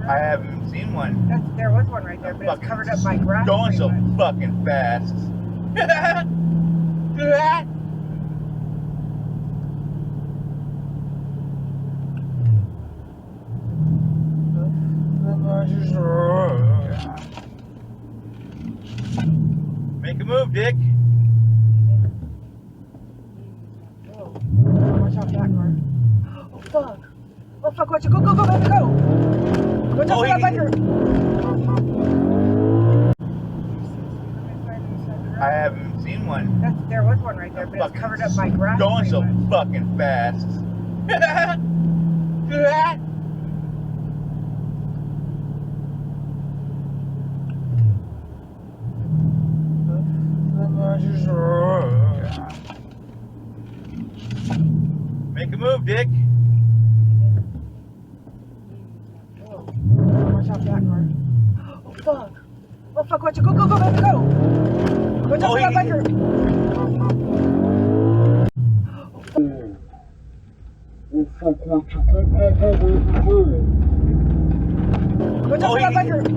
I haven't seen one. There was one right there, but it's covered up by grass. Going so pretty much. fucking fast. Make a move, Dick. Oh, watch out that car. Oh fuck. Oh fuck, watch it. Go, baby, go. Watch out for that biker. I haven't seen one. There was one right there, but it's covered up by grass. Going pretty so much. fucking fast. Make a move, Dick. Oh, watch out that car. Oh fuck. Oh fuck, watch it. Go, baby, go. Watch out for that biker. Watch out for that biker.